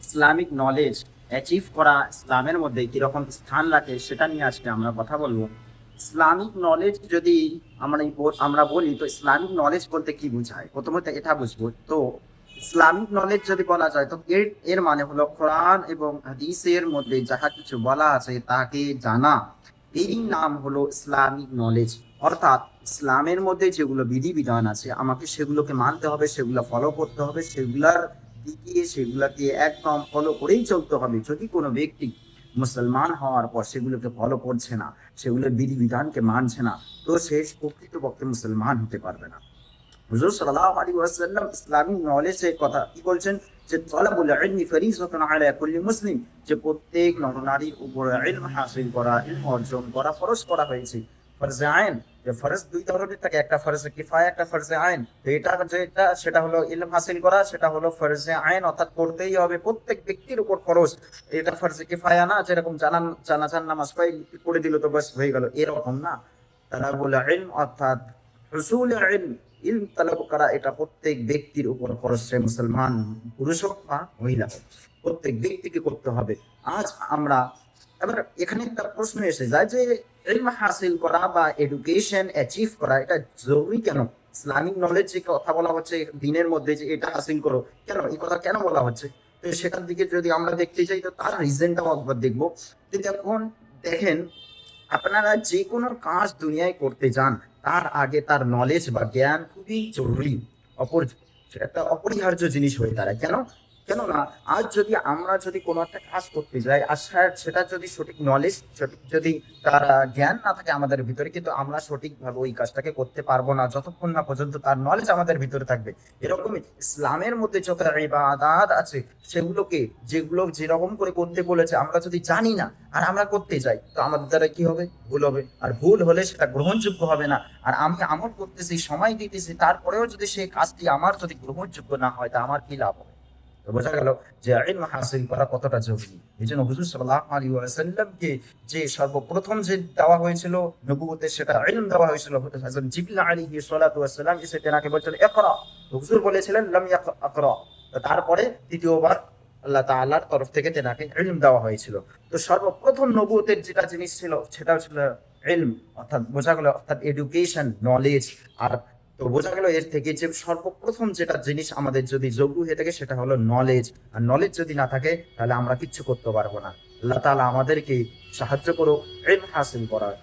Islamic knowledge achieve করা ইসলামের মধ্যে কিরকম স্থান রাখে সেটা নিয়ে আজকে আমরা কথা বলবো। ইসলামিক নলেজ যদি আমরা বলি তো ইসলামিক নলেজ বলতে কি বোঝায়, প্রথমত এটা বুঝবো। তো ইসলামিক নলেজ যদি বলা যায় তো এর এর মানে হলো কোরআন এবং হাদিসের মধ্যে যাহা কিছু বলা আছে তাকে জানা, এই নাম হলো ইসলামিক নলেজ। অর্থাৎ ইসলামের মধ্যে যেগুলো বিধিবিধান আছে আমাকে সেগুলোকে মানতে হবে, সেগুলো ফলো করতে হবে, সেগুলাকে একদম ফলো করেই চলতে হবে। যদি কোনো ব্যক্তি মুসলমান হওয়ার পর সেগুলোকে ফলো করছে না, সেগুলোর বিধিবিধানকে মানছে না, তো সে প্রকৃতপক্ষে মুসলমান হতে পারবে না। হুজুর সাল্লাল্লাহু আলাইহি ওয়াসাল্লাম ইসলামিক নলেজের কথা কি বলছেন, যে তলাবুল ইলমি ফরিজাতুন আলা কুল্লি মুসলিম, যে প্রত্যেক নরনারীর উপর ইলম হাসিল করা, ইলম অর্জন করা ফরজ করা হয়েছে। ফরজে আইন, যে ফরজ দুই ধরনের থাকে, একটা ফরজে কিফায়া, একটা ফরজে আইন। তো সেটা হলো ইলম হাসিল করা, সেটা হলো ফরজে আইন, অর্থাৎ করতেই হবে প্রত্যেক ব্যক্তির উপর ফরজ। এটা ফরজে কিফায়া না, যেরকম জানাজার নামাজ পড়ে দিল তো বাস হয়ে গেল, এরকম না। তালাবুল ইলম অর্থাৎ হুসুল ইলম, ইলম তালাব করা, এটা প্রত্যেক ব্যক্তির উপর ফরজ, সে মুসলমান পুরুষ হোক বা মহিলা হোক, প্রত্যেক ব্যক্তিকে করতে হবে। আজ আমরা এবার এখানে একটা প্রশ্ন এসে যায় যে ইলম হাসিল করা বা এডুকেশন অ্যাচিভ করা এটা জরুরি কেন? ইসলামিক নলেজ যে কথা বলা হচ্ছে দিনের মধ্যে যে এটা হাসিল করো, কেন এই কথা কেন বলা হচ্ছে? তো সেখান থেকে যদি আমরা দেখতে চাই তো তার রিজনটাও একবার দেখবো। যে যখন দেখেন, আপনারা যে কোনো কাজ দুনিয়ায় করতে যান তার আগে তার নলেজ বা জ্ঞান খুবই জরুরি, অপর একটা অপরিহার্য জিনিস হয়ে দাঁড়ায়। কেননা আজ আমরা যদি কোনো একটা কাজ করতে যাই আর সেটা যদি সঠিক নলেজ, সঠিক যদি তার জ্ঞান না থাকে আমাদের ভিতরে, কিন্তু আমরা সঠিকভাবে ওই কাজটাকে করতে পারবো না যতক্ষণ না পর্যন্ত তার নলেজ আমাদের ভিতরে থাকবে। এরকমই ইসলামের মধ্যে যত ইবাদাত আছে যেগুলো যেরকম করে করতে বলেছে আমরা যদি জানি না আর আমরা করতে যাই তো আমাদের দ্বারা কি হবে? ভুল হবে, আর ভুল হলে সেটা গ্রহণযোগ্য হবে না। আর আমি আমল করতেছি, সময় দিতেছি, তারপরেও যদি সেই কাজটি আমার যদি গ্রহণযোগ্য না হয় তা আমার কি লাভ হবে? তো বোঝা গেল যে ইলম হাসিল করা কতটা জরুরি। এই জন্য হুজুর সাল্লাল্লাহু আলাইহি ওয়াসাল্লামকে যে সর্বপ্রথম যে দেওয়া হয়েছিল নবুয়তের, সেটা ইলম দেওয়া হয়েছিল। হযরত জিবরিল আলাইহিস সালাতু ওয়াস সালাম এসে তেনাকে বলছিলেন ইকরা, হুজুর বলেছিলেন লাম ইয়াকরা। তারপরে দ্বিতীয়বার আল্লাহ তাআলার তরফ থেকে তেনাকে ইলম দেওয়া হয়েছিল। তো সর্বপ্রথম নবুয়তের যেটা জিনিস ছিল সেটা ছিল ইলম, অর্থাৎ বোঝা গেল অর্থাৎ এডুকেশন, নলেজ। আর তো বোঝা গেল এর থেকে যে সর্বপ্রথম যেটা জিনিস আমাদের যদি যোগ্য হয়ে থাকে সেটা হলো নলেজ। আর নলেজ যদি না থাকে তাহলে আমরা কিচ্ছু করতে পারবো না। আল্লাহ তাআলা আমাদেরকে সাহায্য করো ইলম হাসিল করার।